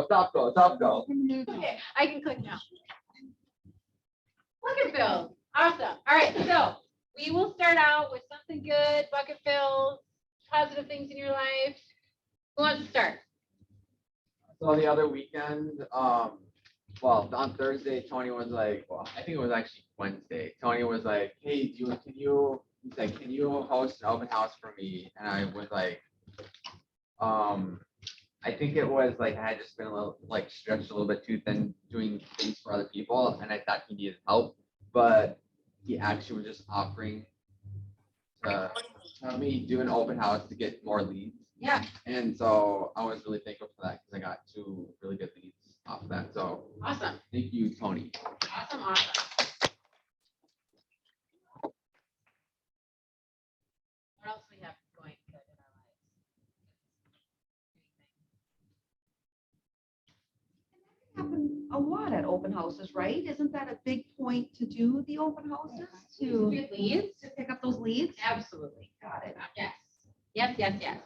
Stop go, stop go. Okay, I can click now. Bucket fills, awesome. All right, so we will start out with something good, bucket fills, positive things in your life. Who wants to start? So the other weekend, well, on Thursday, Tony was like, well, I think it was actually Wednesday. Tony was like, hey, he's like, can you host an open house for me? And I was like, I think it was like I had just been a little like stretched a little bit too thin doing things for other people, and I thought he needed help, but he actually was just offering to have me do an open house to get more leads. Yeah. And so I was really thankful for that because I got 2 really good leads off of that. So Awesome, thank you, Tony. awesome, awesome. What else we have going good in our lives? Happen a lot at open houses, right? Isn't that a big point to do the open houses to Good leads? pick up those leads? Absolutely. Got it. Yes, yes, yes, yes.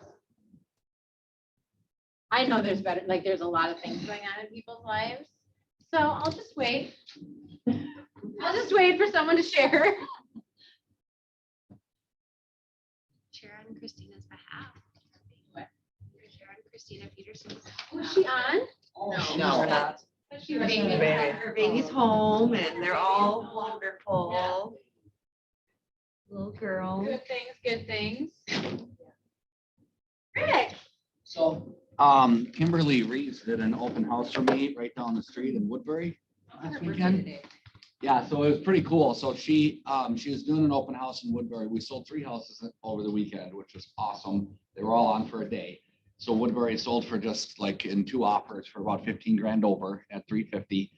I know there's better, like, there's a lot of things going on in people's lives, so I'll just wait. I'll just wait for someone to share. Share on Christina's behalf. Share on Christina Peterson's. Was she on? No, we're not. Was she ready? Her baby's home and they're all wonderful. Little girl. Good things, good things. Rick, So, Kimberly Reeves did an open house for me right down the street in Woodbury last weekend. Yeah, so it was pretty cool. So she was doing an open house in Woodbury. We sold 3 houses over the weekend, which was awesome. They were all on for a day. So Woodbury sold for just like in 2 offers for about 15 grand over at 350.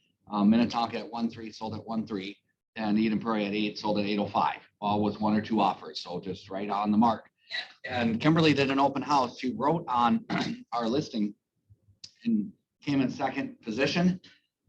Minnetonka at 1.3 sold at 1.3, and Eden Prairie at 8 sold at 805. All with 1 or 2 offers, so just right on the mark. And Kimberly did an open house. She wrote on our listing and came in 2nd position.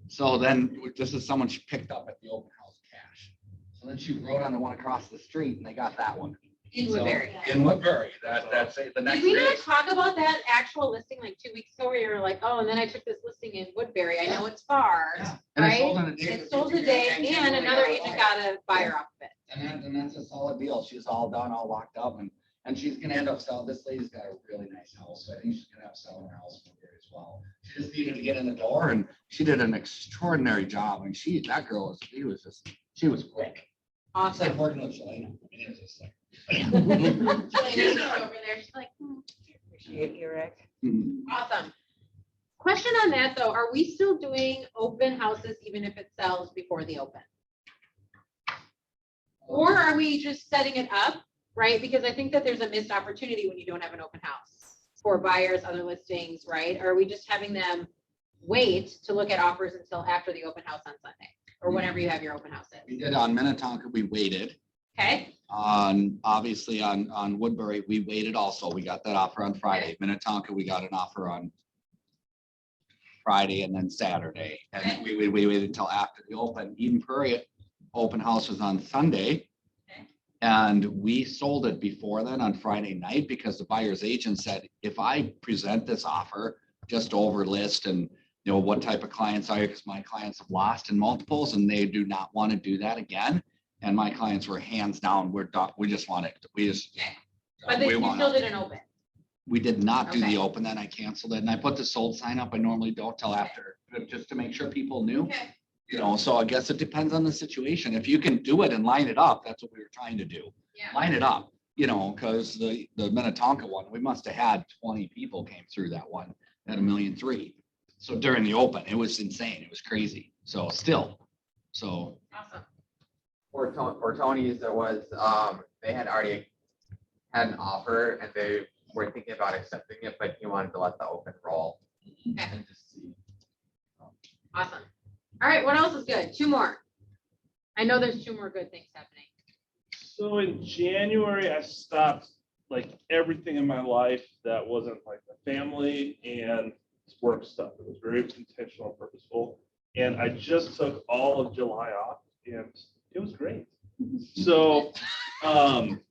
So then this is someone she picked up at the open house cash. So then she wrote on the one across the street and they got that one. in So, Woodbury. In Woodbury, that's it. The next Did we day. not talk about that actual listing like 2 weeks ago where you were like, oh, and then I took this listing in Woodbury. I know it's far. Yeah. And it sold right? in a day. It for sold 15 today grand, and Kimberly another got a agent buyer. got a buyer off of it. And that's a solid deal. She's all done, all locked up, and she's gonna end up selling. This lady's got a really nice house. So I think she's gonna have selling her house over here as well. She just needed to get in the door, and she did an extraordinary job. And that girl was, she was quick. It's Awesome. like working with Selena. I mean, it was just like. Jelena's over there. She's like, Appreciate you, Rick. awesome. Question on that though, are we still doing open houses even if it sells before the open? Or are we just setting it up, right? Because I think that there's a missed opportunity when you don't have an open house for buyers, other listings, right? Or are we just having them wait to look at offers until after the open house on Sunday? Or whenever you have your open house We in? did on Minnetonka, we waited. Okay, Obviously on Woodbury, we waited also. We got that offer on Friday. Minnetonka, we got an offer on Friday and then Saturday. And we waited until after the open. Eden Prairie open house was on Sunday. Okay. And we sold it before then on Friday night because the buyer's agent said, if I present this offer just over list and what type of clients are you? Because my clients have lost in multiples and they do not want to do that again. And my clients were hands down, we're done. We just want it. We just. but then we you want still it. didn't open. We did not do Okay. the open, then I canceled it and I put the sold sign up. I normally don't till after, just to make sure people knew, Okay. so I guess it depends on the situation. If you can do it and line it up, that's what we were trying to do. Yeah. Line it up, because the Minnetonka one, we must have had 20 people came through that one at 1.3 million. So during the open, it was insane. It was crazy. So still, so. Awesome. For Tony's, there was, they had already had an offer and they were thinking about accepting it, but he wanted to let the open roll. Okay. And just see. Awesome. All right, what else is good? 2 more. I know there's 2 more good things happening. So in January, I stopped like everything in my life that wasn't like the family and work stuff. It was very intentional and purposeful. And I just took all of July off and it was great. So,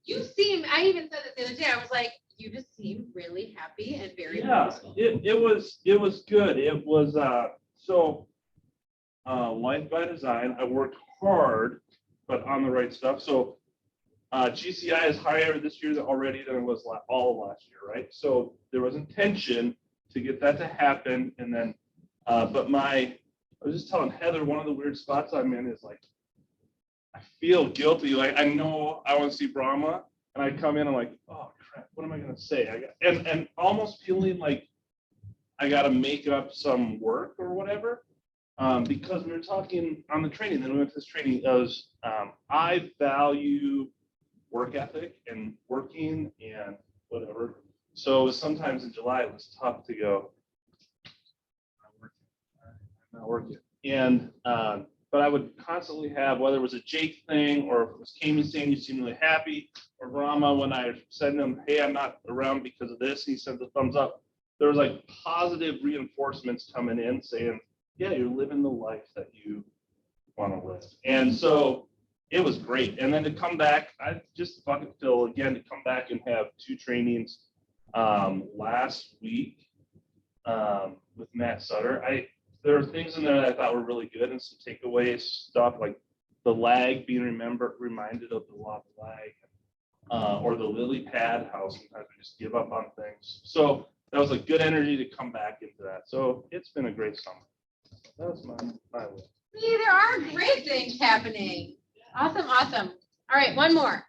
You seem, I even said this the other day, I was like, you just seem really happy and very Yeah, purposeful. it was good. It was, Life by Design. I worked hard, but on the right stuff. So GCI is higher this year already than it was all of last year, right? So there was intention to get that to happen. And then, I was just telling Heather, one of the weird spots I'm in is like, I feel guilty. Like I know I want to see Brahma, and I come in and like, oh crap, what am I gonna say? And almost feeling like I got to make up some work or whatever. Because we were talking on the training, then we went to this training. It was, I value work ethic and working and whatever. So sometimes in July it was tough to go, I'm not working. And, but I would constantly have, whether it was a Jake thing or if it was Kami saying you seem really happy, or Rama when I send him, hey, I'm not around because of this, he sends a thumbs up. There was like positive reinforcements coming in saying, yeah, you're living the life that you want to live. And so it was great. And then to come back, I just bucket fill again to come back and have 2 trainings last week with Matt Sutter. There are things in there that I thought were really good and some takeaway stuff like the lag, being reminded of the law of the lag, or the lily pad, how sometimes we just give up on things. So that was a good energy to come back into that. So it's been a great summer. That was my way. See, there are great things happening. Awesome, awesome. All right, one more.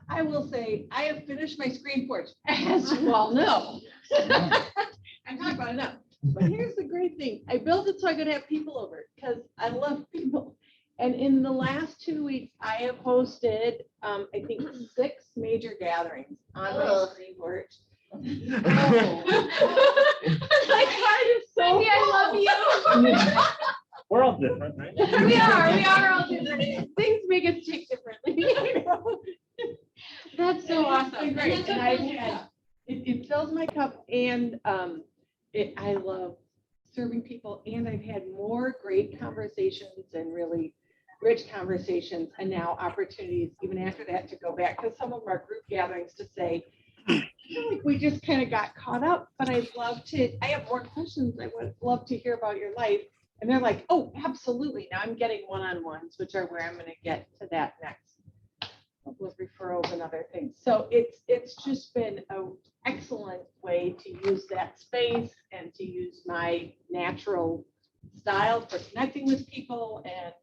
I will say, I have finished my screen porch, as you all know. I'm talking about enough. But here's the great thing. I built it so I could have people over because I love people. And in the last 2 weeks, I have hosted, I think 6 major gatherings on my screen porch. Like, I is so Cindy, I love you. We're all different, right? We are all different. Things make us tick differently. That's so awesome. Great. And I've had, it fills my cup and I love serving people and I've had more great conversations and really rich conversations and now opportunities even after that to go back to some of our group gatherings to say, I feel like we just kind of got caught up, but I have more questions. I would love to hear about your life. And they're like, oh, absolutely. Now I'm getting one-on-ones, which are where I'm going to get to that next with referrals and other things. So it's just been an excellent way to use that space and to use my natural style for connecting with people. And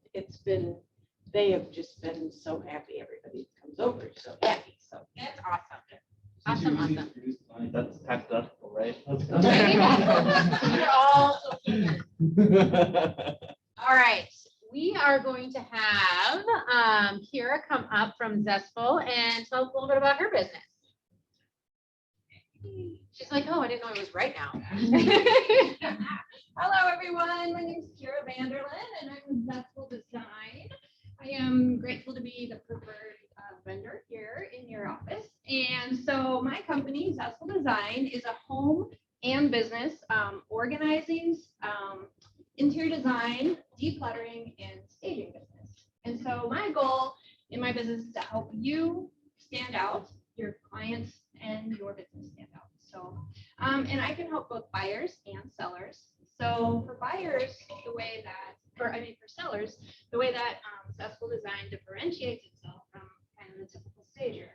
they have just been so happy. Everybody comes over, so happy. So That's awesome. Awesome. That's hypothetical, right? You're all so senior. All right, we are going to have Kira come up from Zestful and tell us a little bit about her business. She's like, oh, I didn't know it was right now. Hello, everyone. My name is Kira Vanderlyn, and I'm with Zestful Design. I am grateful to be the preferred vendor here in your office. And so my company, Zestful Design, is a home and business organizing, interior design, decluttering, and staging business. And so my goal in my business is to help you stand out, your clients and your business stand out. So, and I can help both buyers and sellers. So for buyers, for sellers, the way that Zestful Design differentiates itself from kind of the typical stager.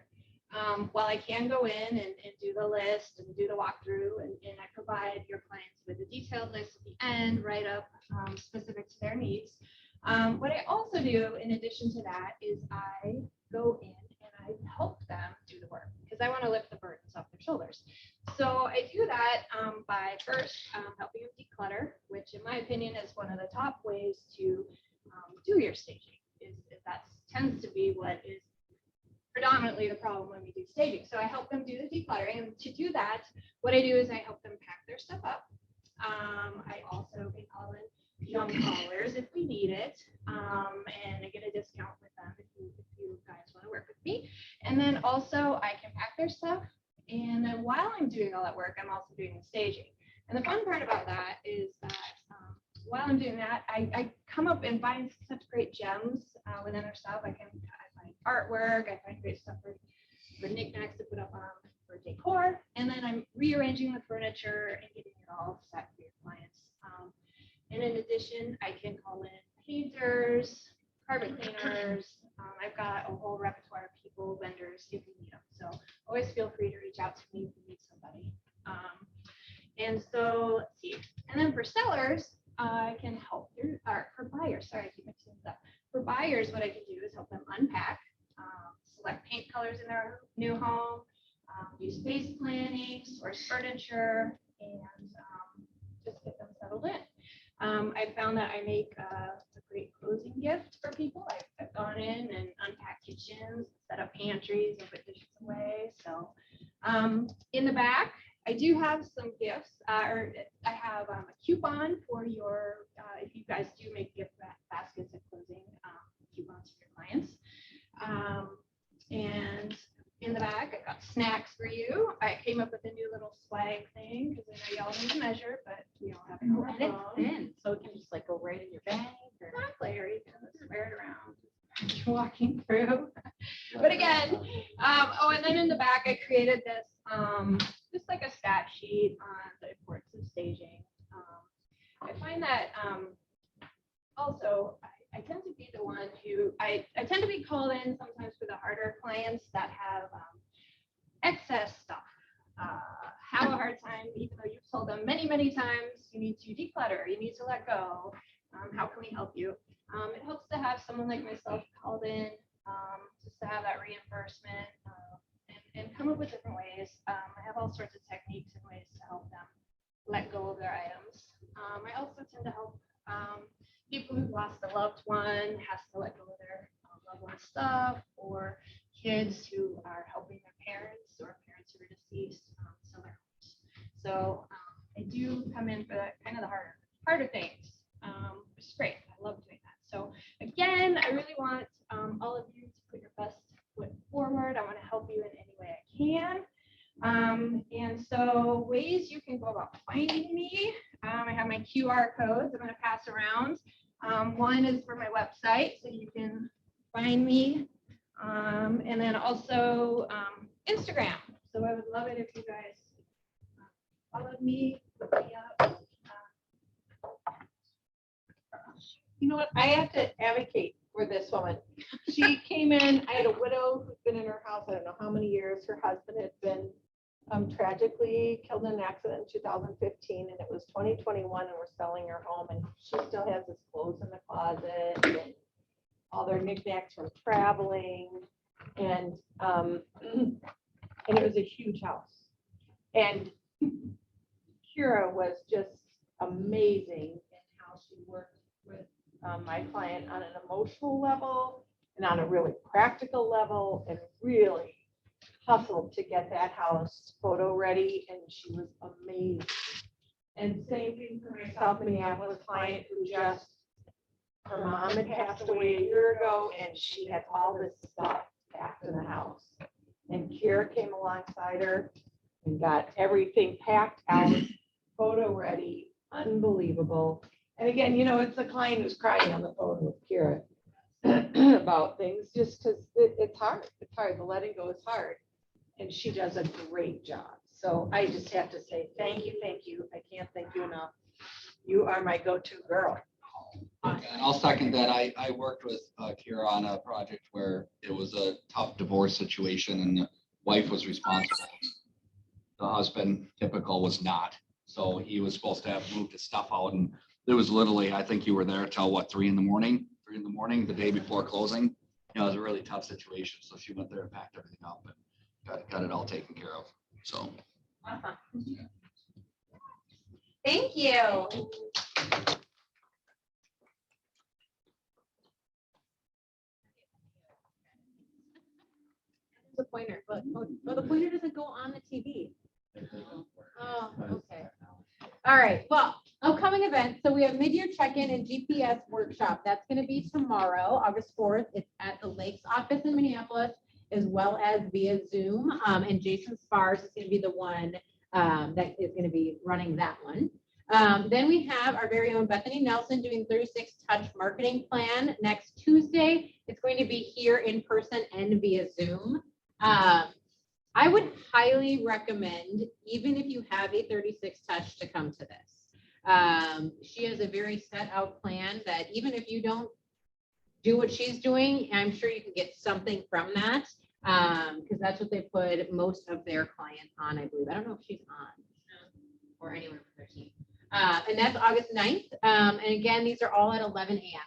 While I can go in and do the list and do the walkthrough and I provide your clients with a detailed list at the end, write up specific to their needs. What I also do in addition to that is I go in and I help them do the work because I want to lift the burdens off their shoulders. So I do that by first helping them declutter, which in my opinion is one of the top ways to do your staging. Is that tends to be what is predominantly the problem when we do staging. So I help them do the decluttering, and to do that, what I do is I help them pack their stuff up. I also can call in young callers if we need it, and I get a discount with them if you guys want to work with me. And then also I can pack their stuff, and then while I'm doing all that work, I'm also doing the staging. And the fun part about that is that while I'm doing that, I come up and find such great gems within our stuff. I find artwork, I find great stuff for Nick And in addition, I can call in painters, carpet cleaners. I've got a whole repertoire of people, vendors, if you need them. So always feel free to reach out to me if you need somebody. And so let's see. And then for sellers, I can help through, or for buyers, sorry, I keep mixing this up. For buyers, what I can do is help them unpack, select paint colors in their new home, do space planning, source furniture, and just get them settled in. I found that I make a great closing gift for people. I've gone in and unpacked kitchens, set up pantries, and put dishes away. So in the back, I do have some gifts, or I have a coupon for your, if you guys do make gift baskets at closing, coupons for your clients. And in the back, I got snacks for you. I came up with a new little swag thing because I know y'all need to measure, but we don't have it. on our And it's phone. thin, so it can just like go right in your bag. or- Exactly, or you can just wear it around as you're walking through. But again, oh, and then in the back, I created this, just like a stat sheet on the importance of staging. I find that also, I tend to be the one who, I tend to be called in sometimes for the harder clients that have excess stuff. Have a hard time, even though you've told them many, many times, you need to declutter, you need to let go. How can we help you? It helps to have someone like myself called in, just to have that reimbursement and come up with different ways. I have all sorts of techniques and ways to help them let go of their items. I also tend to help people who've lost a loved one, has to let go of their loved one stuff, or kids who are helping their parents or parents who are deceased sell their homes. So I do come in for that kind of the harder things, which is great. I love doing that. So again, I really want all of you to put your best foot forward. I want to help you in any way I can. And so ways you can go about finding me. I have my QR codes I'm going to pass around. One is for my website, so you can find me. And then also Instagram. So I would love it if you guys followed me, look me up. You know what? I have to advocate for this woman. She came in, I had a widow who's been in her house, I don't know how many years. Her husband had been tragically killed in an accident in 2015, and it was 2021, and we're selling her home, and she still has his clothes in the closet and all their knickknacks from traveling. And it was a huge house. And Kira was just amazing in how she worked with my client on an emotional level and on a really practical level, and really hustled to get that house photo ready, and she was amazing. And same thing for my South Minneapolis client who just, her mom had passed away a year ago, and she had all this stuff packed in the house. And Kira came alongside her and got everything packed out, photo ready, unbelievable. And again, you know, it's the client who's crying on the phone with Kira about things, just because it's hard. It's hard. The letting go is hard. And she does a great job. So I just have to say, thank you, thank you. I can't thank you enough. You are my go-to girl. And I'll second that. I worked with Kira on a project where it was a tough divorce situation and the wife was responsible. The husband, typical, was not. So he was supposed to have moved his stuff out, and there was literally, I think you were there till what, 3 in the morning, the day before closing. You know, it was a really tough situation. So she went there and packed everything up and got it all taken care of. So. Awesome. Thank you. The pointer, but the pointer doesn't go on the TV. Oh, okay. All right, well, upcoming events. So we have mid-year check-in and GPS workshop. That's going to be tomorrow, August 4th. It's at the Lakes office in Minneapolis, as well as via Zoom. And Jason Spars is going to be the one that is going to be running that one. Then we have our very own Bethany Nelson doing 36 Touch Marketing Plan next Tuesday. It's going to be here in person and via Zoom. I would highly recommend, even if you have a 36 Touch, to come to this. She has a very set out plan that even if you don't do what she's doing, I'm sure you can get something from that. Because that's what they put most of their clients on, I believe. I don't know if she's on or anywhere from their team. And that's August 9th. And again, these are all at 11 a.m.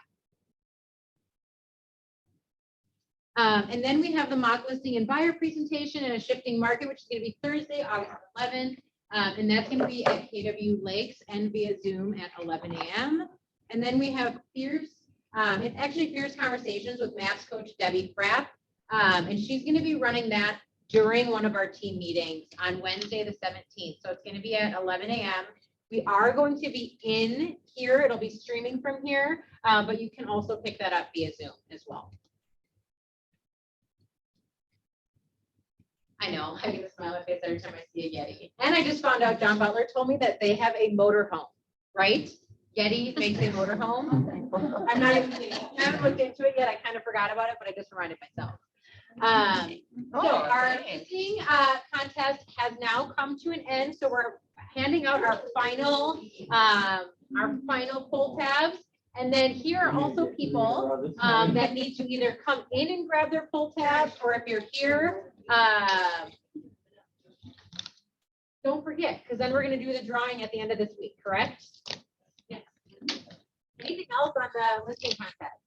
And then we have the mock listing and buyer presentation in a shifting market, which is going to be Thursday, August 11th. And that's going to be at KW Lakes and via Zoom at 11 a.m. And then we have Fierce, it's actually Fierce Conversations with Maps coach Debbie Frapp. And she's going to be running that during one of our team meetings on Wednesday, the 17th. So it's going to be at 11 a.m. We are going to be in here. It'll be streaming from here, but you can also pick that up via Zoom as well. I know, I get a smile on my face every time I see a Yeti. And I just found out John Butler told me that they have a motorhome, right? Yeti makes a motorhome. I'm not even kidding. I haven't looked into it yet. I kind of forgot about it, but I just reminded myself. So our listing contest has now come to an end. So we're handing out our final pull tabs. And then here are also people that need to either come in and grab their pull tabs, or if you're here, don't forget, because then we're going to do the drawing at the end of this week, correct? Yes. Anything else on the listing contest?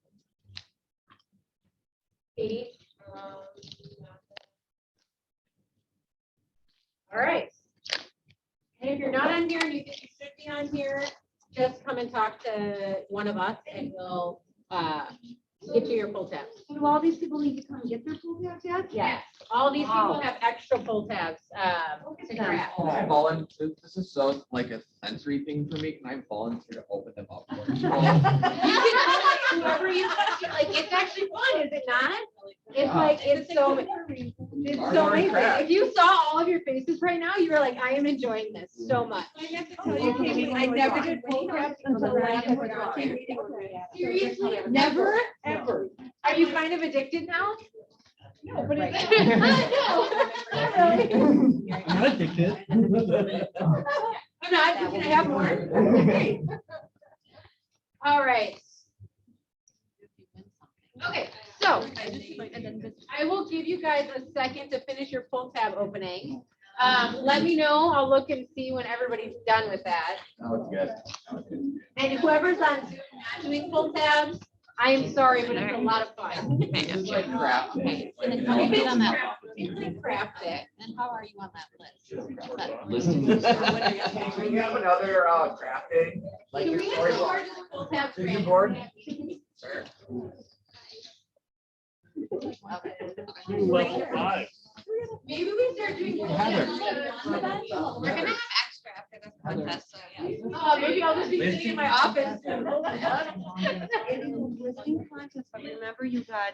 Katie? All right. And if you're not on here and you think you should be on here, just come and talk to one of us and we'll get you your pull tabs. Do all these people need to come get their pull tabs yet? Yes, all these people have extra pull tabs to grab. Can I volunteer? This is so like a sensory thing for me. Can I volunteer to open them up? You can call whoever you want to, like, it's actually fun, is it not? It's like, it's so amazing. If you saw all of your faces right now, you were like, I am enjoying this so much. I have to tell you, Katie, I never did pull tabs until Ryan was on team meeting. Seriously? Never, ever. Are you kind of addicted now? No, but it's. I'm not addicted. I'm not, can I have more? All right. Okay, so I will give you guys a second to finish your pull tab opening. Let me know. I'll look and see when everybody's done with that. That was good. And whoever's on Zoom not doing pull tabs, I am sorry, but it's a lot of fun. It's like crap. Okay, and then how you on that? Craft it. And how are you on that list? Listing. Do you have another craft day? Like Do your we have storyboard? more to the pull tab? Vision board? Sure. Level 5. Maybe we start doing. pull Heather. tabs. We're gonna have extra after this contest, so yeah. Maybe I'll just be sitting in my office. Listing contest, but remember you got,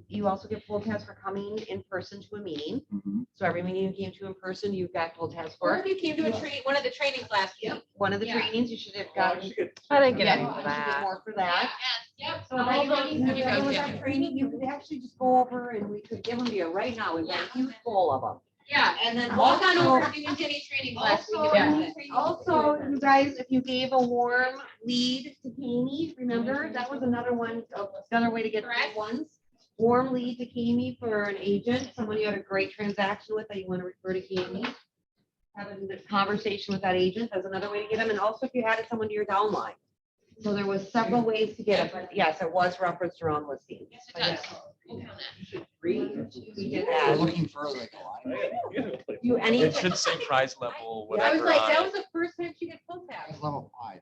you also get pull tabs for coming in person to a meeting. Mhm. So every meeting you came to in person, you've got pull tabs Or for. if you came to a training, one of the trainings last week. One of the Yeah. trainings, you should have gotten. I didn't Yeah, you should get more for that. Yep. So if anybody who was on training, you could actually just go over and we could give them to you right now. We've got a huge bowl of them. Yeah, and then walk on over if you didn't get any training last week. Also, also, you guys, if you gave a warm lead to Kami, remember, that was another one, another way to get Correct. ones. Warm lead to Kami for an agent, someone you had a great transaction with that you want to refer to Kami. Having this conversation with that agent, that's another way to get them. And also if you added someone to your downline. So there was several ways to get it, but yes, it was referenced around listing. Yes, it does. We did We're that. looking for like a line. You, any. It should say prize level, I was whatever like, on that it. was the first time she did pull tabs. It's level 5.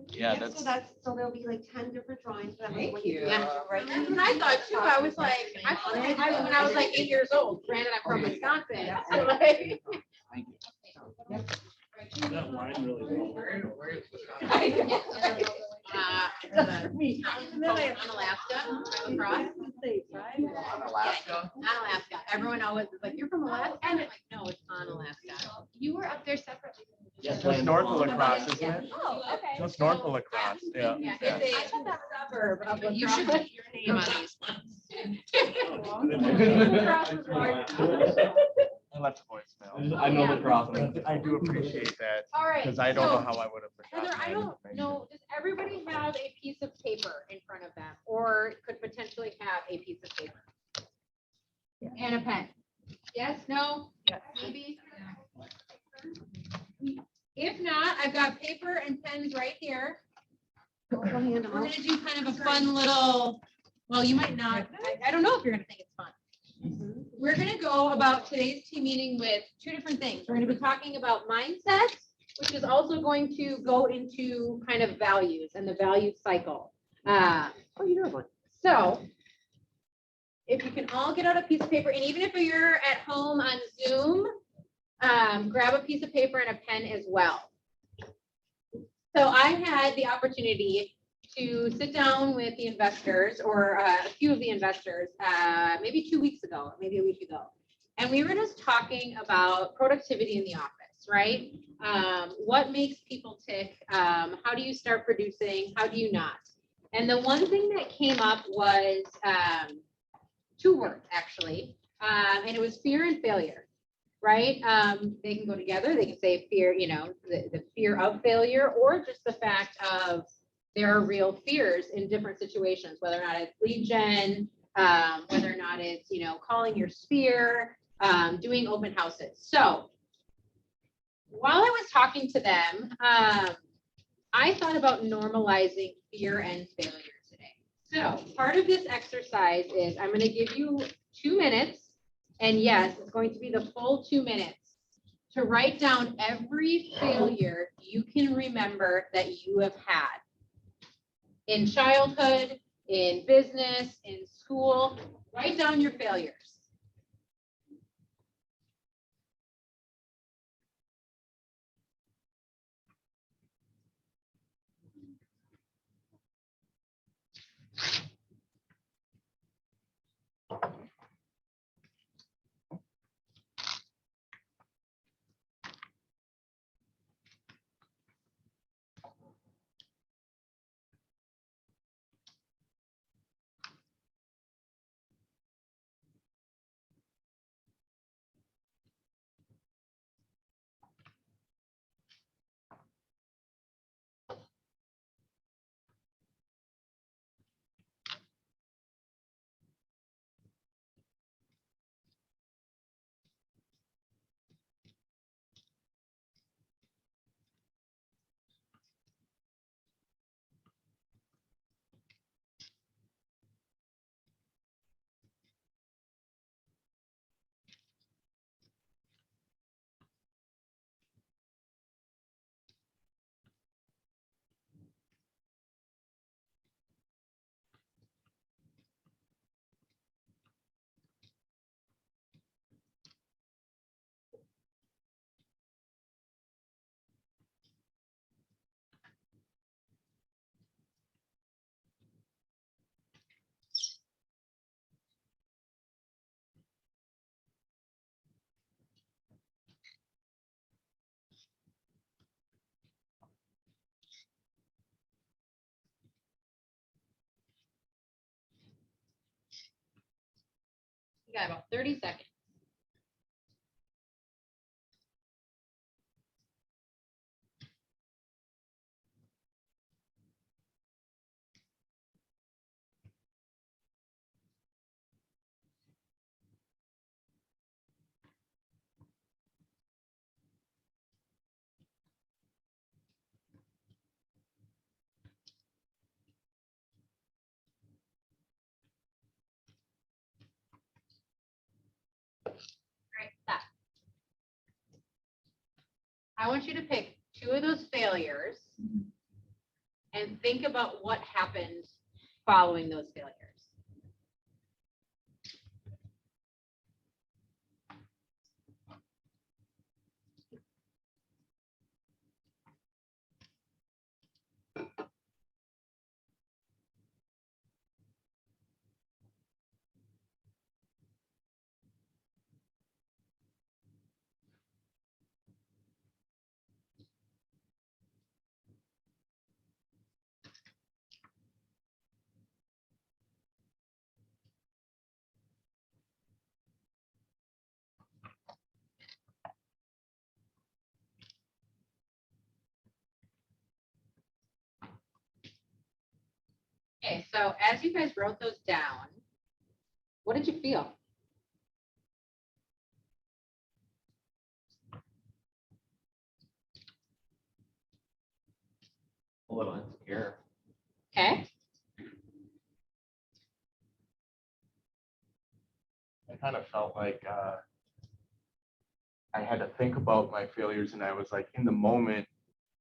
Yeah, So that's, so there'll be like 10 different drawings. That way when you do Yeah. it, right? That's what I thought too. I was like, when I was like 8 years old, granted I'm from Wisconsin. I'm like- Thank you. That line really well. I know. On Alaska, across. Alaska. Not Alaska. Everyone always is like, you're from Alaska? And I'm like, no, it's on Alaska. You were up there separately. Just snorkel across, isn't it? Oh, okay. Just snorkel across, yeah. Yeah, it's a suburb of You should LaCrosse. put your name on these ones. I left a voicemail. I know the But I do appreciate that, All right. because I don't know so- how I would have. Heather, I don't know, does everybody have a piece of paper in front of them or could potentially have a piece of paper? And a pen? Yes, no, maybe? If not, I've got paper and pens right here. We're gonna do kind of a fun little, well, you might not, I don't know if you're gonna think it's fun. We're gonna go about today's team meeting with two different things. We're gonna be talking about mindsets, which is also going to go into kind of values and the value cycle. So if you can all get out a piece of paper, and even if you're at home on Zoom, grab a piece of paper and a pen as well. So I had the opportunity to sit down with the investors or a few of the investors, maybe 2 weeks ago, maybe a week ago. And we were just talking about productivity in the office, right? What makes people tick? How do you start producing? How do you not? And the one thing that came up was 2 words, actually. And it was fear and failure, right? They can go together. They can say fear, the fear of failure, or just the fact of there are real fears in different situations, whether or not it's lead gen, whether or not it's, calling your sphere, doing open houses. So while I was talking to them, I thought about normalizing fear and failure today. So part of this exercise is I'm going to give you 2 minutes. And yes, it's going to be the full 2 minutes to write down every failure you can remember that you have had in childhood, in business, in school. Write down your failures. You got about 30 seconds. All right, stop. I want you to pick 2 of those failures and think about what happened following those failures. Okay, so as you guys wrote those down, what did you feel? A little insecure. Okay, I kind of felt like I had to think about my failures, and I was like, in the moment,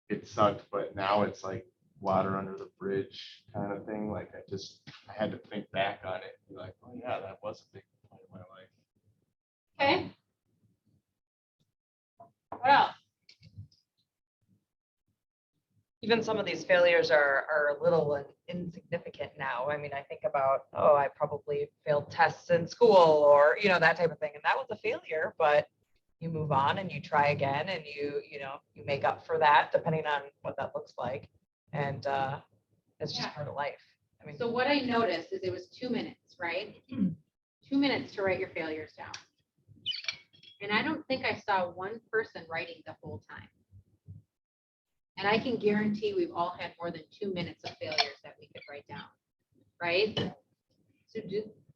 it sucked, but now it's like water under the bridge kind of thing. Like I had to think back on it and be like, oh yeah, that was a big part of my life. okay. What else? Even some of these failures are little and insignificant now. I mean, I think about, oh, I probably failed tests in school or, you know, that type of thing. And that was a failure, but you move on and you try again and you make up for that depending on what that looks like. And it's just Yeah. part of life. I mean, So what I noticed is it was 2 minutes, right? 2 minutes to write your failures down. And I don't think I saw one person writing the whole time. And I can guarantee we've all had more than 2 minutes of failures that we could write down, right? So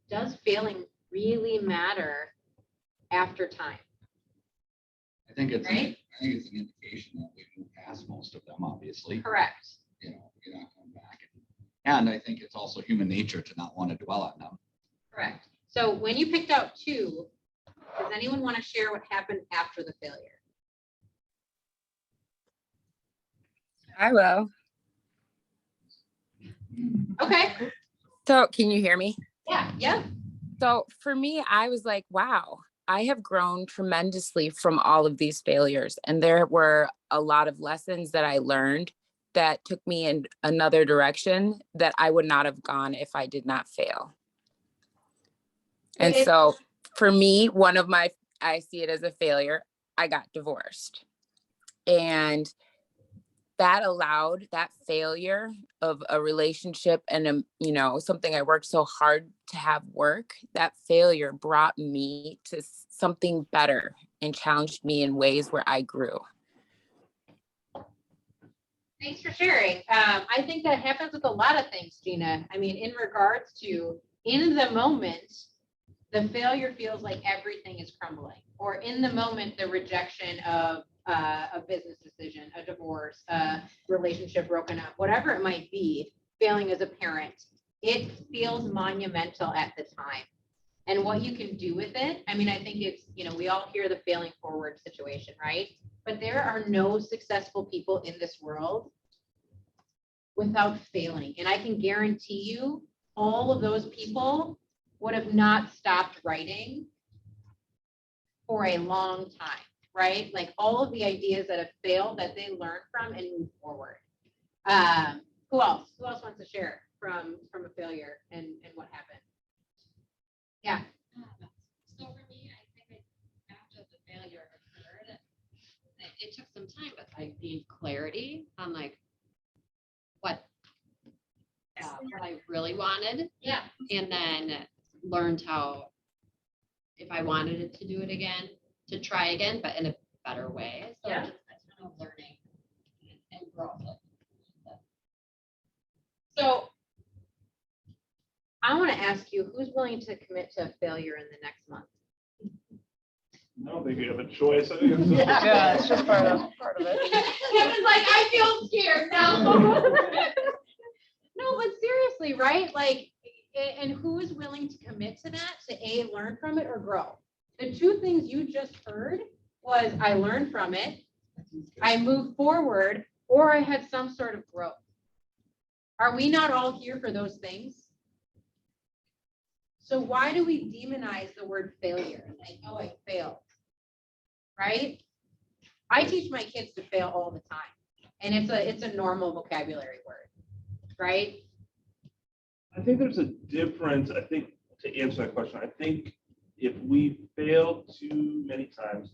does failing really matter after time? I think it's, Right. I think it's an indication that we move past most of them, obviously. Correct. You know, you're not coming back. And I think it's also human nature to not want to dwell on them. Correct. So when you picked out 2, does anyone want to share what happened after the failure? I will. Okay. So can you hear me? Yeah. So for me, I was like, wow, I have grown tremendously from all of these failures. And there were a lot of lessons that I learned that took me in another direction that I would not have gone if I did not fail. And so for me, I see it as a failure. I got divorced. And that failure of a relationship and something I worked so hard to have work, that failure brought me to something better and challenged me in ways where I grew. Thanks for sharing. I think that happens with a lot of things, Gina. I mean, in regards to in the moment, the failure feels like everything is crumbling, or in the moment, the rejection of a business decision, a divorce, a relationship broken up, whatever it might be, failing as a parent, it feels monumental at the time. And what you can do with it, I mean, I think it's, we all hear the failing forward situation, right? But there are no successful people in this world without failing. And I can guarantee you all of those people would have not stopped writing for a long time. Right? Like all of the ideas that have failed that they learn from and move forward. Who else? Who else wants to share from a failure and what happened? Yeah. So for me, I think after the failure occurred, it took some time, but I gained clarity on like what I really wanted. Yeah. And then learned how, if I wanted it to do it again, to try again, but in a better way. So Yeah. just kind of learning and growth. So I want to ask you, who's willing to commit to a failure in the next month? I don't think you have a choice. I think it's just- yeah, it's just part of it. Kevin's like, I feel scared now. No, but seriously, right? Like, and who is willing to commit to that, to learn from it or grow? The 2 things you just heard was I learned from it, I moved forward, or I had some sort of growth. Are we not all here for those things? So why do we demonize the word failure? Like, oh, I failed, right? I teach my kids to fail all the time, and it's a normal vocabulary word, right? I think there's a difference. I think to answer that question, I think if we fail too many times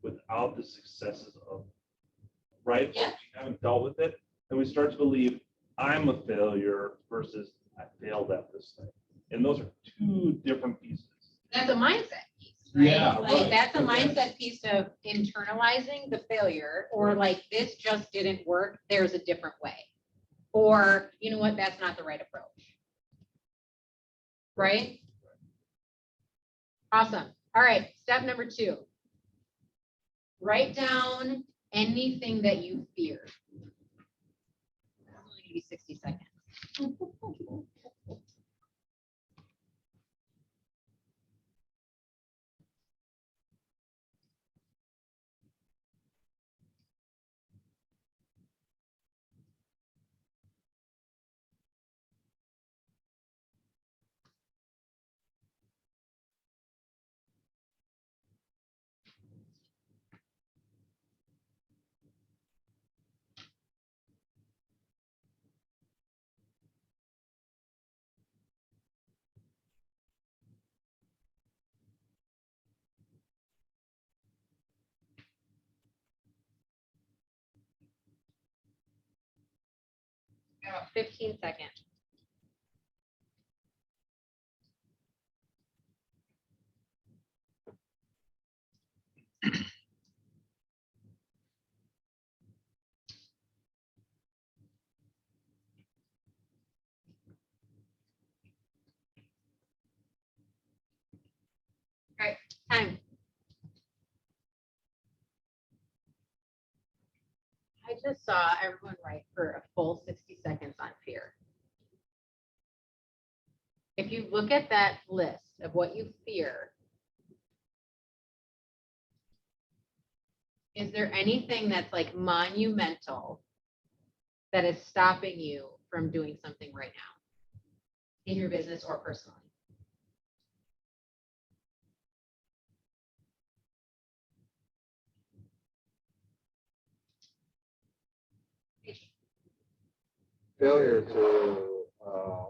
without the successes of, right? Yeah. We haven't dealt with it, and we start to believe I'm a failure versus I failed at this thing. And those are 2 different pieces. That's a mindset piece, right? Yeah, Like right. that's a mindset piece of internalizing the failure, or like this just didn't work, there's a different way. Or, you know what, that's not the right approach. right? Awesome. All right, step number 2. Write down anything that you fear. It's only gonna be 60 seconds. Got about 15 seconds. All right, time. I just saw everyone write for a full 60 seconds on fear. If you look at that list of what you fear, is there anything that's like monumental that is stopping you from doing something right now in your business or personally? Failure to,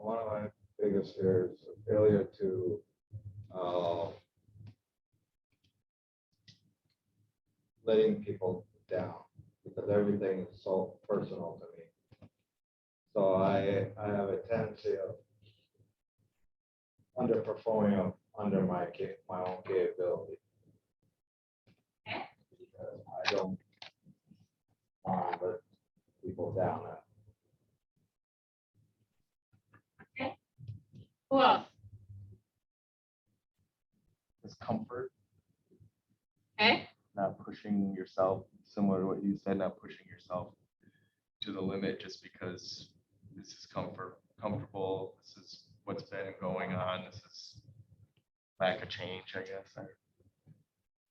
one of my biggest fears, failure to, letting people down, because everything is so personal to me. So I have a tendency of underperforming under my own capability. Because I don't want to let people down. Who else? It's comfort, Okay, not pushing yourself, similar to what you said, not pushing yourself to the limit just because this is comfortable. This is what's been going on. This is lack of change, I guess. I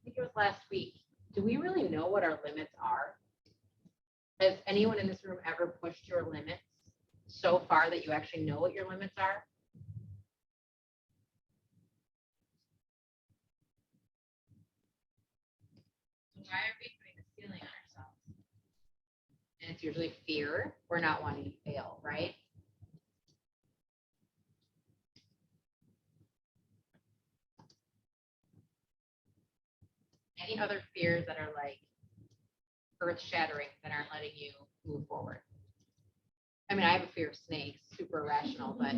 think it was last week. Do we really know what our limits are? Has anyone in this room ever pushed your limits so far that you actually know what your limits are? Why are we putting a ceiling on ourselves? And it's usually fear. We're not wanting to fail, right? Any other fears that are like earth shattering that aren't letting you move forward? I mean, I have a fear of snakes, super irrational, but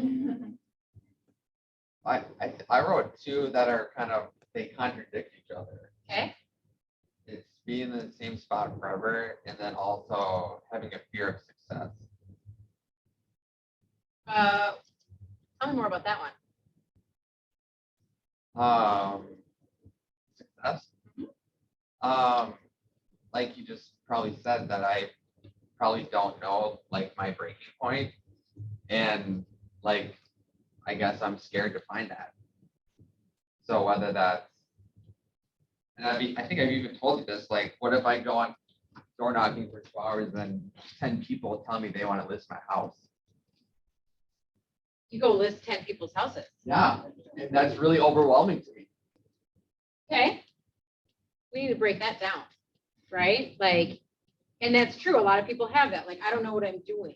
I wrote 2 that are kind of, they contradict each other. okay. It's being in the same spot forever, and then also having a fear of success. Tell me more about that one. Success. Like you just probably said, that I probably don't know like my breaking point, and like I guess I'm scared to find that. So whether that's, and I think I've even told you this, like what if I go on door knocking for 2 hours and then 10 people tell me they want to list my house? You go list 10 people's houses. Yeah, and that's really overwhelming to me. Okay. We need to break that down, right? Like, and that's true. A lot of people have that. Like, I don't know what I'm doing,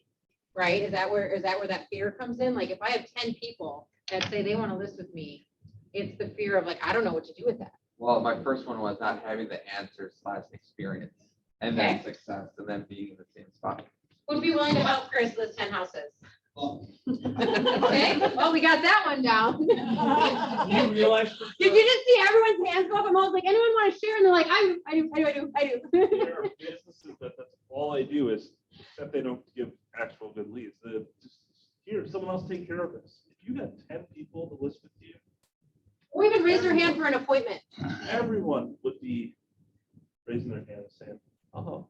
right? Is that where that fear comes in? Like, if I have 10 people that say they want to list with me, it's the fear of like, I don't know what to do with that. Well, my first one was not having the answers / experience, and then Okay. success, and then being in the same spot. Who'd be willing to help Chris list 10 houses? Okay, well, we got that one down. You realize Did you just see everyone's hands go up? I'm always like, anyone want to share? And they're like, I do. there are businesses that's all they do is, except they don't give actual good leads. Just here, someone else take care of this. If you got 10 people to list with you, Or even raise their hand for an appointment. everyone would be raising their hand and saying, oh.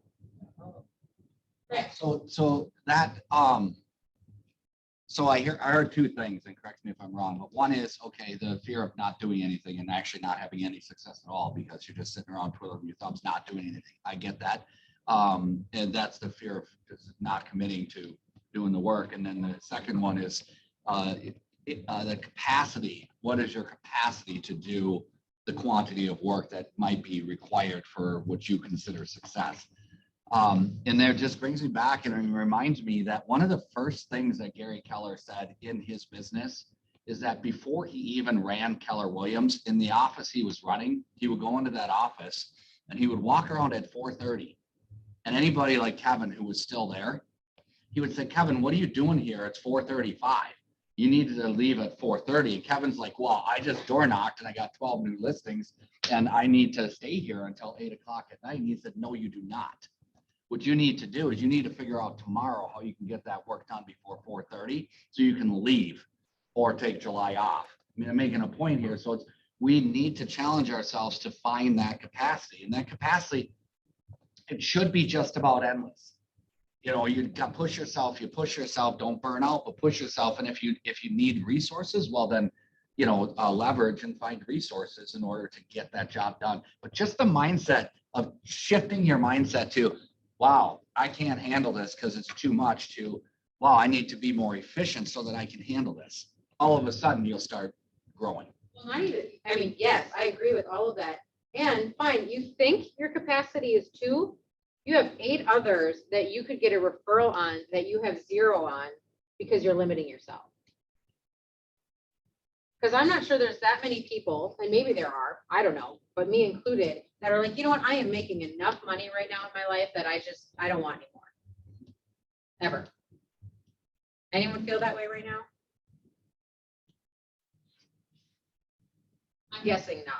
So that, so I heard two things, and correct me if I'm wrong, but one is, okay, the fear of not doing anything and actually not having any success at all because you're just sitting around twiddling your thumbs, not doing anything. I get that. And that's the fear of just not committing to doing the work. And then the second one is the capacity. What is your capacity to do the quantity of work that might be required for what you consider success? And that just brings me back and it reminds me that one of the first things that Gary Keller said in his business is that before he even ran Keller Williams, in the office he was running, he would go into that office and he would walk around at 4:30. And anybody like Kevin who was still there, he would say, Kevin, what are you doing here? It's 4:35. You needed to leave at 4:30. And Kevin's like, well, I just door knocked and I got 12 new listings and I need to stay here until 8 o'clock at night. And he said, no, you do not. What you need to do is you need to figure out tomorrow how you can get that work done before 4:30 so you can leave or take July off. I mean, I'm making a point here. So we need to challenge ourselves to find that capacity, and that capacity, it should be just about endless. You know, you got push yourself, don't burn out, but push yourself. And if you need resources, well then, you know, leverage and find resources in order to get that job done. But just the mindset of shifting your mindset to, wow, I can't handle this because it's too much, to, wow, I need to be more efficient so that I can handle this. All of a sudden you'll start growing. Well, not even, I mean, yes, I agree with all of that. And fine, you think your capacity is 2, you have 8 others that you could get a referral on that you have 0 on because you're limiting yourself. Because I'm not sure there's that many people, and maybe there are, I don't know, but me included, that are like, you know what, I am making enough money right now in my life that I don't want anymore. Ever. Anyone feel that way right now? I'm guessing not.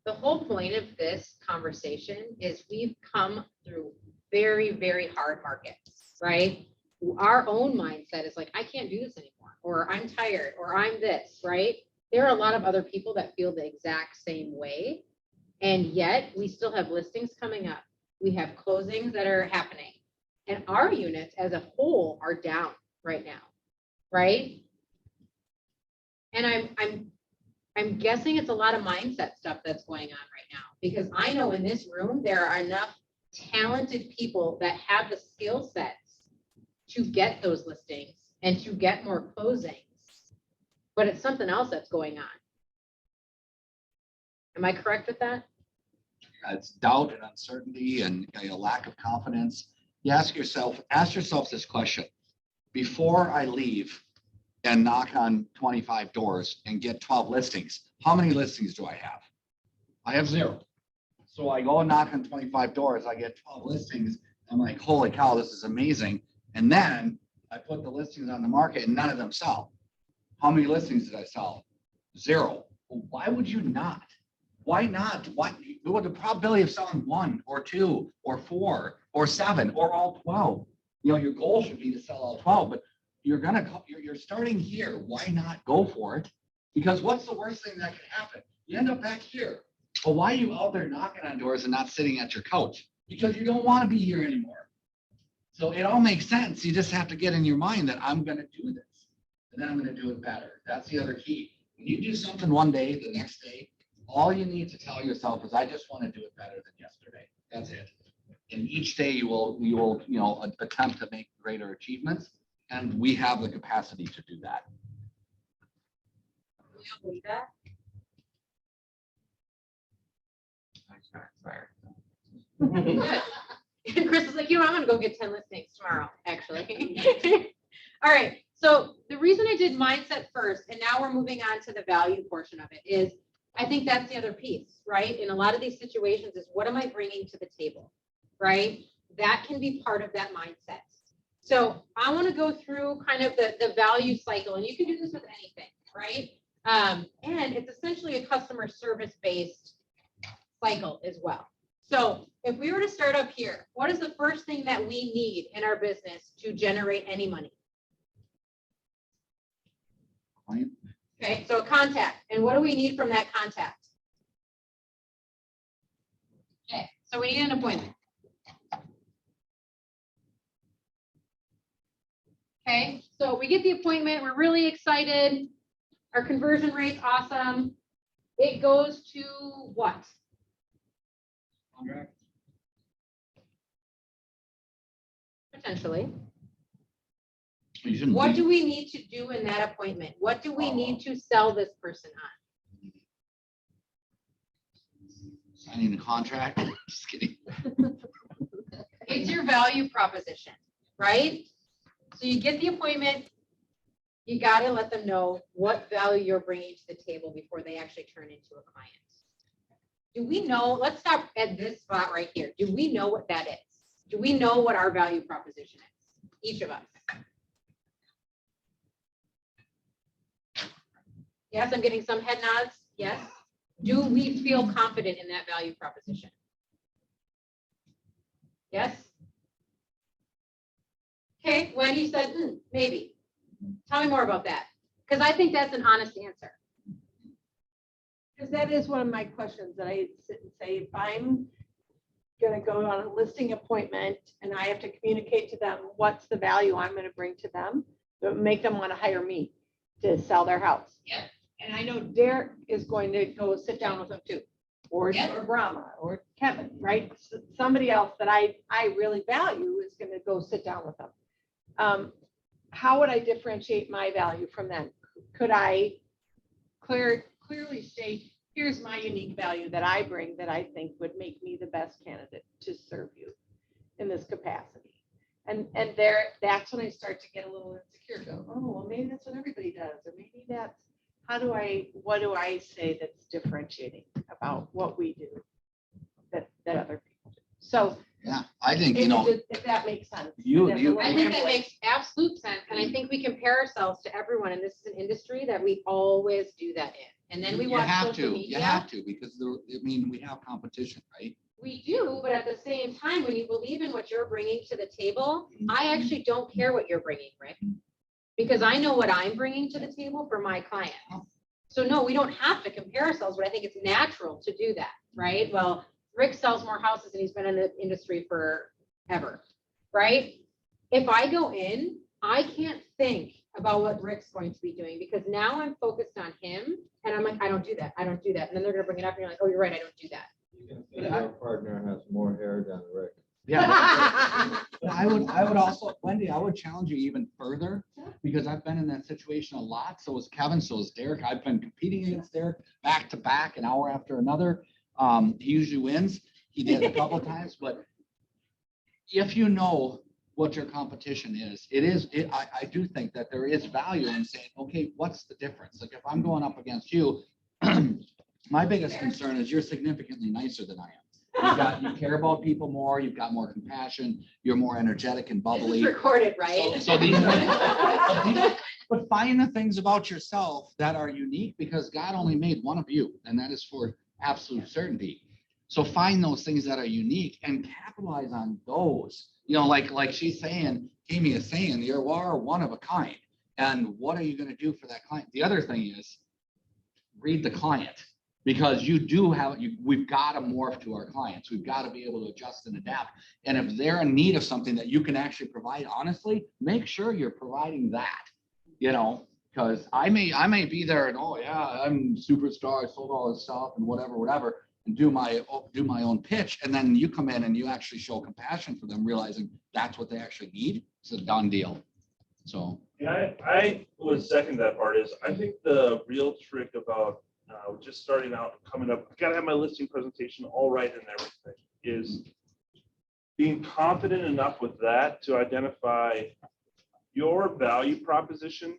The whole point of this conversation is we've come through very, very hard markets, right? Our own mindset is like, I can't do this anymore, or I'm tired, or I'm this, right? There are a lot of other people that feel the exact same way. And yet we still have listings coming up. We have closings that are happening. And our units as a whole are down right now, right? And I'm guessing it's a lot of mindset stuff that's going on right now, because I know in this room, there are enough talented people that have the skill sets to get those listings and to get more closings, but it's something else that's going on. Am I correct with that? It's doubt and uncertainty and a lack of confidence. You ask yourself this question: before I leave and knock on 25 doors and get 12 listings, how many listings do I have? I have 0. So I go and knock on 25 doors, I get 12 listings. I'm like, holy cow, this is amazing. And then I put the listings on the market and none of them sell. How many listings did I sell? 0. Well, why would you not? Why not? What the probability of selling 1 or 2 or 4 or 7 or all 12? You know, your goal should be to sell all 12, but you're starting here. Why not go for it? Because what's the worst thing that could happen? You end up back here. Well, why are you out there knocking on doors and not sitting at your couch? Because you don't want to be here anymore. So it all makes sense. You just have to get in your mind that I'm going to do this, and then I'm going to do it better. That's the other key. When you do something one day, the next day, all you need to tell yourself is, I just want to do it better than yesterday. That's it. And each day you will, you know, attempt to make greater achievements. And we have the capacity to do that. You don't believe that? And Chris is like, you know, I'm gonna go get 10 listings tomorrow, actually. All right, so the reason I did mindset first, and now we're moving on to the value portion of it, is I think that's the other piece, right? In a lot of these situations is, what am I bringing to the table, right? That can be part of that mindset. So I want to go through kind of the value cycle, and you can do this with anything, right? And it's essentially a customer service based cycle as well. So if we were to start up here, what is the first thing that we need in our business to generate any money? Client. Okay, so a contact. And what do we need from that contact? Okay, so we need an appointment. Okay, so we get the appointment, we're really excited. Our conversion rate's awesome. It goes to what? Contract. Potentially. You shouldn't What leave- do we need to do in that appointment? What do we need to sell this person on? Signing the contract. Just kidding. It's your value proposition, right? So you get the appointment, you gotta let them know what value you're bringing to the table before they actually turn into a client. Do we know, let's stop at this spot right here. Do we know what that is? Do we know what our value proposition is? Each of us. Yes, I'm getting some head nods. Yes. Do we feel confident in that value proposition? Yes? Okay, Wendy said, maybe. Tell me more about that. Because I think that's an honest answer. Because that is one of my questions that I sit and say, if I'm gonna go on a listing appointment and I have to communicate to them what's the value I'm gonna bring to them, that would make them want to hire me to sell their house. Yep. And I know Derek is going to go sit down with them too, or Yep. Brahma, or Kevin, right? Somebody else that I really value is gonna go sit down with them. How would I differentiate my value from them? Could I clearly state, here's my unique value that I bring that I think would make me the best candidate to serve you in this capacity? And that's when I start to get a little insecure, go, oh, well, maybe that's what everybody does, or maybe that's, what do I say that's differentiating about what we do that other people do? So Yeah, I think, you know, if that makes sense. you- That's you- a little I think that rambling. makes absolute sense. And I think we compare ourselves to everyone. And this is an industry that we always do that in. And then we you watch have social to, media. you have to, because we have competition, right? We do, but at the same time, when you believe in what you're bringing to the table, I actually don't care what you're bringing, Rick. Because I know what I'm bringing to the table for my clients. So no, we don't have to compare ourselves, but I think it's natural to do that, right? Well, Rick sells more houses and he's been in the industry forever, right? If I go in, I can't think about what Rick's going to be doing because now I'm focused on him and I'm like, I don't do that. I don't do that. And then they're gonna bring it up and you're like, oh, you're right, I don't do that. You can say your partner has more hair than Rick. Yeah. But I would also, Wendy, I would challenge you even further because I've been in that situation a lot. So is Kevin, so is Derek. I've been competing against Derek back to back, an hour after another. He usually wins. He did a couple times, but if you know what your competition is, I do think that there is value in saying, okay, what's the difference? Like if I'm going up against you, my biggest concern is you're significantly nicer than I am. You care about people more, you've got more compassion, you're more energetic and This bubbly. is recorded, right? So these, but find the things about yourself that are unique because God only made one of you, and that is for absolute certainty. So find those things that are unique and capitalize on those. You know, like she's saying, Amy is saying, you are one of a kind. And what are you going to do for that client? The other thing is read the client. Because we've got to morph to our clients. We've got to be able to adjust and adapt. And if they're in need of something that you can actually provide, honestly, make sure you're providing that, you know, because I may be there and, oh yeah, I'm superstar, I sold all this stuff and whatever, and do my own pitch. And then you come in and you actually show compassion for them, realizing that's what they actually need. It's a done deal. So. Yeah, I would second that part is, I think the real trick about just starting out and coming up, I gotta have my listing presentation all right and everything, is being confident enough with that to identify your value proposition.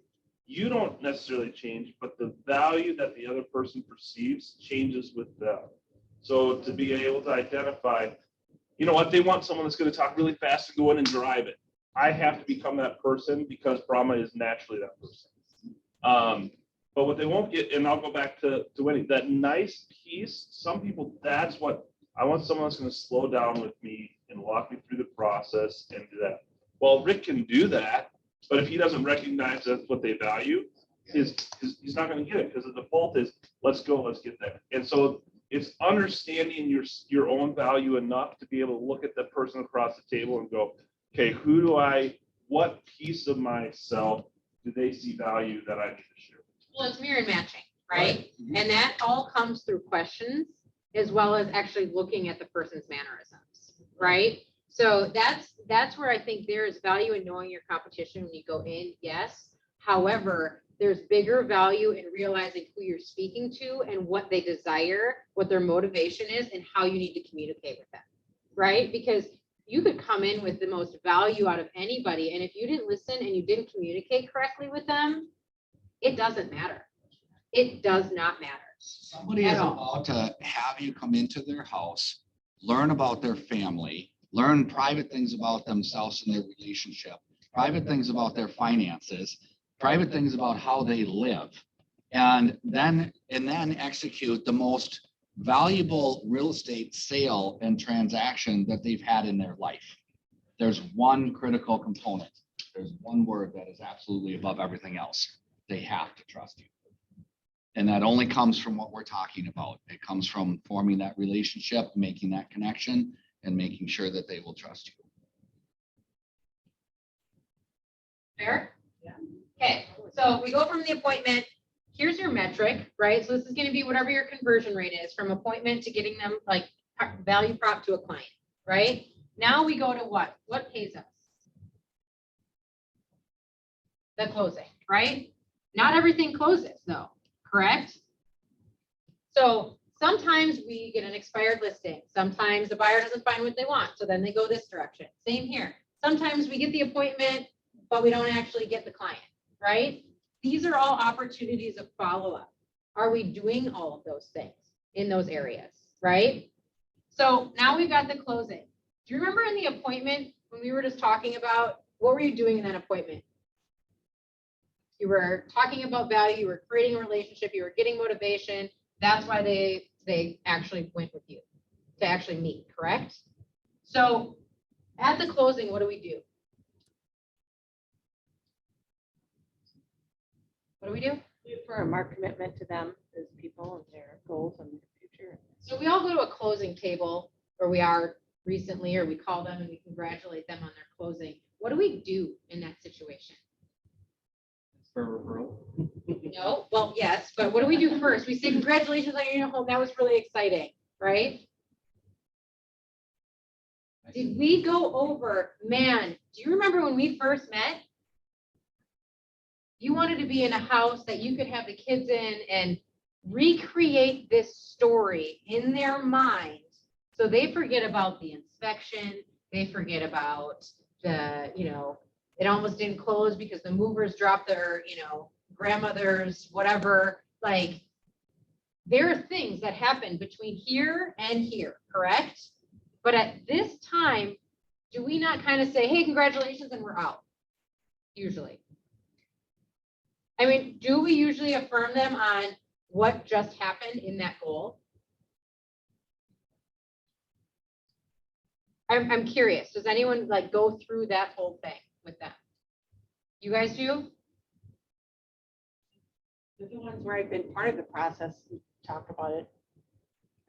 You don't necessarily change, but the value that the other person perceives changes with them. So to be able to identify, you know what, they want someone that's gonna talk really fast and go in and drive it. I have to become that person because Brahma is naturally that person. But what they won't get, and I'll go back to Wendy, that nice piece, some people, that's what I want someone that's gonna slow down with me and walk me through the process and do that. Well, Rick can do that, but if he doesn't recognize that's what they value, he's not gonna get it, because the default is, let's go, let's get there. And so it's understanding your own value enough to be able to look at the person across the table and go, okay, what piece of myself do they see value that I need to share? Well, it's mirror matching, right? And that all comes through questions as well as actually looking at the person's mannerisms, right? So that's where I think there is value in knowing your competition when you go in, yes. However, there's bigger value in realizing who you're speaking to and what they desire, what their motivation is, and how you need to communicate with them, right? Because you could come in with the most value out of anybody, and if you didn't listen and you didn't communicate correctly with them, it doesn't matter. It does not matter. Somebody is about to have you come into their house, learn about their family, learn private things about themselves and their relationship, private things about their finances, private things about how they live, and then execute the most valuable real estate sale and transaction that they've had in their life. There's one critical component. There's one word that is absolutely above everything else. They have to trust you. And that only comes from what we're talking about. It comes from forming that relationship, making that connection, and making sure that they will trust you. Fair? Yeah. Okay, so we go from the appointment. Here's your metric, right? So this is going to be whatever your conversion rate is from appointment to getting them like value prop to a client, right? Now we go to what? What pays us? The closing, right? Not everything closes though, correct? So sometimes we get an expired listing. Sometimes the buyer doesn't find what they want. So then they go this direction. Same here. Sometimes we get the appointment, but we don't actually get the client, right? These are all opportunities of follow-up. Are we doing all of those things in those areas, right? So now we've got the closing. Do you remember in the appointment when we were just talking about what were you doing in that appointment? You were talking about value, you were creating a relationship, you were getting motivation. That's why they actually went with you to actually meet, correct? So at the closing, what do we do? What do we do? We affirm our commitment to them as people and their goals and future. So we all go to a closing table, or we are recently, or we call them and we congratulate them on their closing. What do we do in that situation? For referral. No, well, yes, but what do we do first? We say congratulations on your new home. That was really exciting, right? Did we go over, man, do you remember when we first met? You wanted to be in a house that you could have the kids in and recreate this story in their mind. So they forget about the inspection. They forget about the, it almost didn't close because the movers dropped their, grandmother's whatever. Like, there are things that happen between here and here, correct? But at this time, do we not kind of say, hey, congratulations, and we're out? Usually. I mean, do we usually affirm them on what just happened in that goal? I'm curious. Does anyone like go through that whole thing with them? You guys do? The ones where I've been part of the process, we talk about it.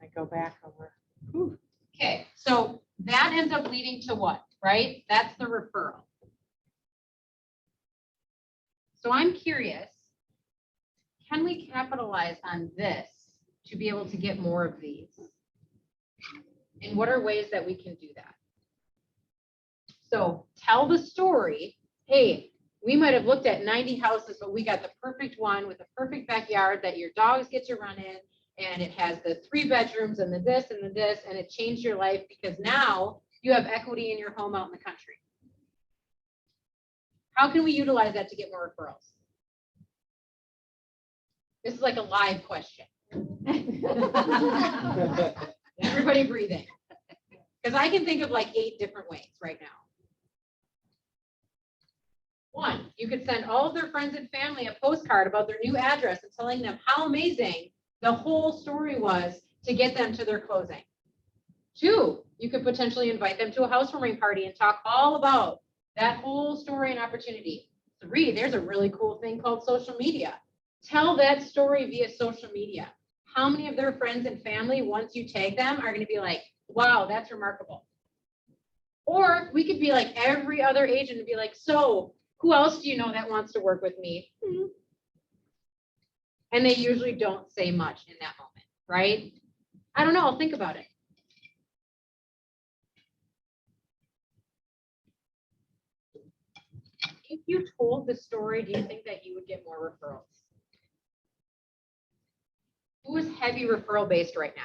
I go back over. Whew. Okay, so that ends up leading to what, right? That's the referral. So I'm curious, can we capitalize on this to be able to get more of these? And what are ways that we can do that? So tell the story. Hey, we might have looked at 90 houses, but we got the perfect one with the perfect backyard that your dogs get to run in. And it has the 3 bedrooms and the this and the this, and it changed your life because now you have equity in your home out in the country. How can we utilize that to get more referrals? This is like a live question. Everybody breathing. Because I can think of like 8 different ways right now. 1, you could send all of their friends and family a postcard about their new address and telling them how amazing the whole story was to get them to their closing. 2, you could potentially invite them to a housewarming party and talk all about that whole story and opportunity. 3, there's a really cool thing called social media. Tell that story via social media. How many of their friends and family, once you tag them, are going to be like, wow, that's remarkable. Or we could be like every other agent and be like, so who else do you know that wants to work with me? And they usually don't say much in that moment, right? I don't know. I'll think about it. If you told the story, do you think that you would get more referrals? Who is heavy referral based right now?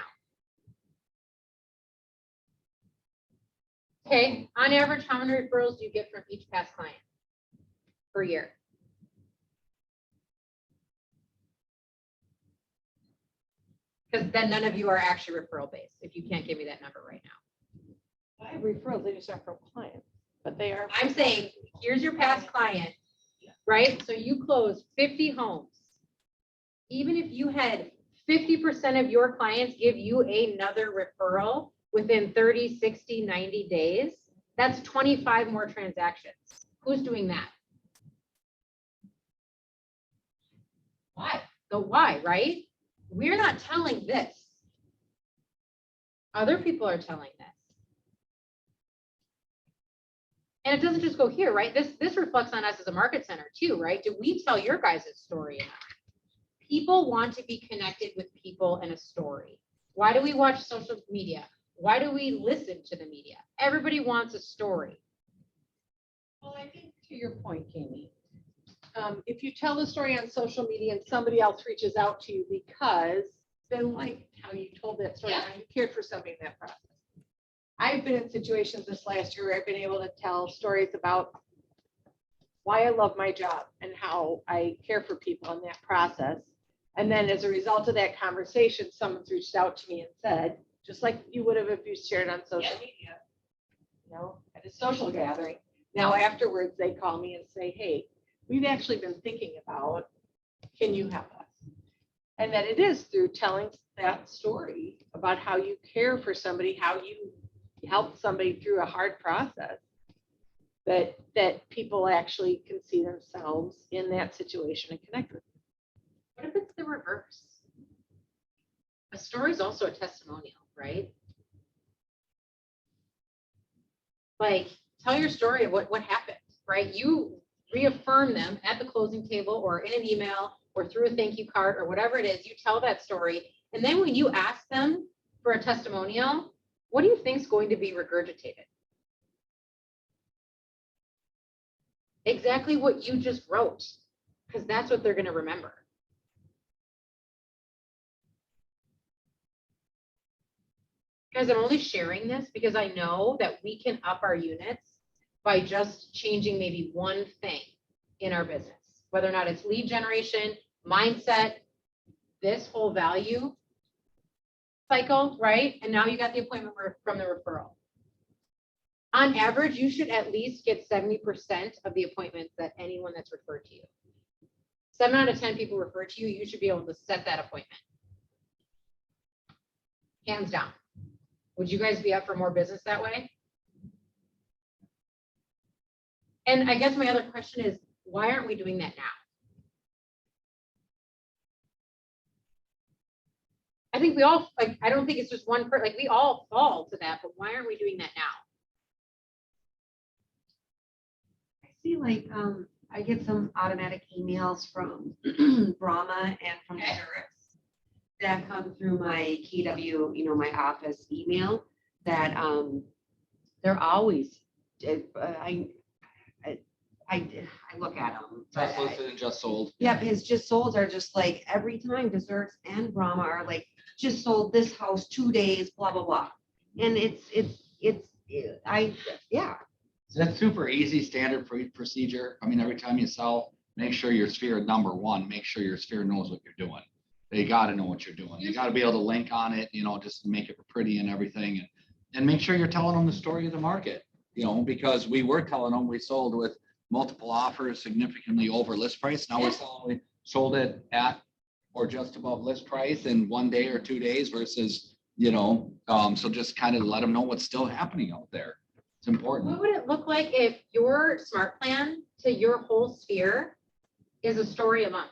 Okay, on average, how many referrals do you get from each past client per year? Because then none of you are actually referral based, if you can't give me that number right now. I have referrals, they just aren't from clients, but they are. I'm saying, here's your past client, right? So you closed 50 homes. Even if you had 50% of your clients give you another referral within 30, 60, 90 days, that's 25 more transactions. Who's doing that? Why? The why, right? We're not telling this. Other people are telling this. And it doesn't just go here, right? This reflects on us as a market center too, right? Do we tell your guys' story enough? People want to be connected with people and a story. Why do we watch social media? Why do we listen to the media? Everybody wants a story. Well, I think to your point, Kami, if you tell the story on social media and somebody else reaches out to you because they like how you told that story, how you cared for somebody in that process. I've been in situations this last year where I've been able to tell stories about why I love my job and how I care for people in that process. And then as a result of that conversation, someone's reached out to me and said, just like you would have if you shared on social media, you know, at a social gathering. Now afterwards, they call me and say, hey, we've actually been thinking about, can you help us? And that it is through telling that story about how you care for somebody, how you help somebody through a hard process, that people actually can see themselves in that situation and connect with. What if it's the reverse? A story is also a testimonial, right? Like, tell your story of what happened, right? You reaffirm them at the closing table or in an email or through a thank you card or whatever it is, you tell that story. And then when you ask them for a testimonial, what do you think is going to be regurgitated? Exactly what you just wrote, because that's what they're going to remember. Guys, I'm only sharing this because I know that we can up our units by just changing maybe one thing in our business, whether or not it's lead generation, mindset, this whole value cycle, right? And now you got the appointment from the referral. On average, you should at least get 70% of the appointments that anyone that's referred to you. 7 out of 10 people refer to you, you should be able to set that appointment. Hands down. Would you guys be up for more business that way? And I guess my other question is, why aren't we doing that now? I think we all, like, I don't think it's just one person, like we all fall to that, but why aren't we doing that now? I see like, I get some automatic emails from Brahma and from Zurich that come through my KW, you know, my office email that, they're always, I look at them. Just listed and just sold. Yeah, his just solds are just like every time desserts and Brahma are like, just sold this house 2 days, blah, blah, blah. And yeah. So that's super easy, standard procedure. I mean, every time you sell, make sure your sphere, number one, make sure your sphere knows what you're doing. They got to know what you're doing. You got to be able to link on it, you know, just make it pretty and everything. And make sure you're telling them the story of the market, you know, because we were telling them we sold with multiple offers significantly over list price. Now we're selling, we sold it at or just above list price in 1 day or 2 days versus you know, so just kind of let them know what's still happening out there. It's important. What would it look like if your smart plan to your whole sphere is a story a month?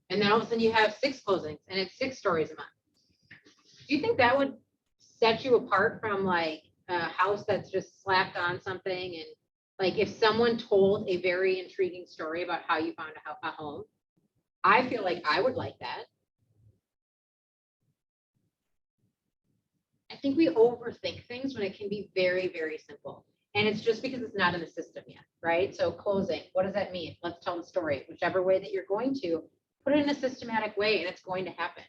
And then all of a sudden you have 6 closings and it's 6 stories a month. Do you think that would set you apart from like a house that's just slapped on something? And like if someone told a very intriguing story about how you found a home, I feel like I would like that. I think we overthink things when it can be very, very simple. And it's just because it's not in the system yet, right? So closing, what does that mean? Let's tell the story. Whichever way that you're going to, put it in a systematic way and it's going to happen,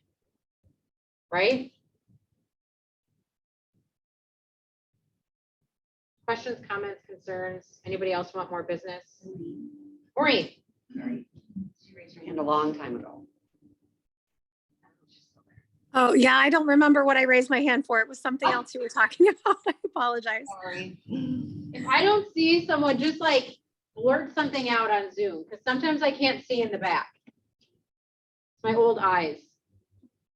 right? Questions, comments, concerns? Anybody else want more business? Maureen? She raised her hand a long time ago. Oh, yeah, I don't remember what I raised my hand for. It was something else you were talking about. I apologize. Sorry. If I don't see someone, just like blurt something out on Zoom, because sometimes I can't see in the back. It's my old eyes.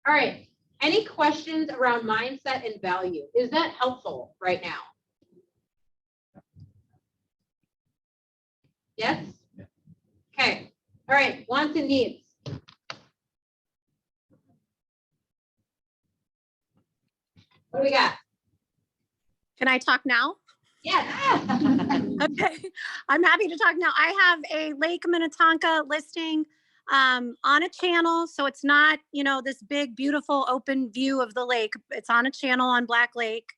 All right. Any questions around mindset and value? Is that helpful right now? Yes? Okay. All right. Wants and needs. What do we got? Can I talk now? Yes. Okay, I'm happy to talk now. I have a Lake Minnetonka listing on a channel. So it's not, you know, this big, beautiful open view of the lake. It's on a channel on Black Lake,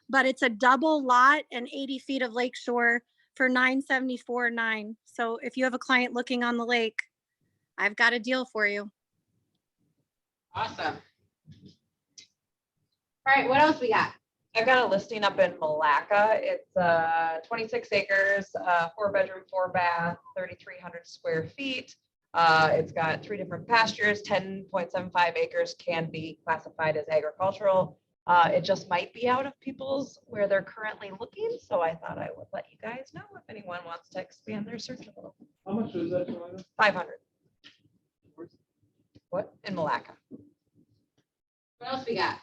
but it's a double lot and 80 feet of lake shore for $974.9. So if you have a client looking on the lake, I've got a deal for you. Awesome. All right, what else we got? I've got a listing up in Malacca. It's 26 acres, 4-bedroom, 4-bath, 3,300 square feet. It's got 3 different pastures. 10.75 acres can be classified as agricultural. It just might be out of people's where they're currently looking. So I thought I would let you guys know if anyone wants to expand their search a little. How much is that, Joanna? 500. What? In Malacca. What else we got?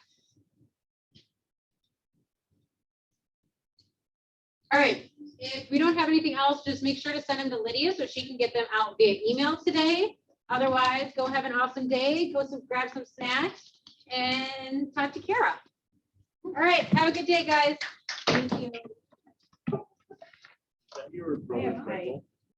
All right, if we don't have anything else, just make sure to send them to Lydia so she can get them out via email today. Otherwise, go have an awesome day, grab some snacks and talk to Kara. All right, have a good day, guys. Thank you. You were probably Yeah, hi. purple.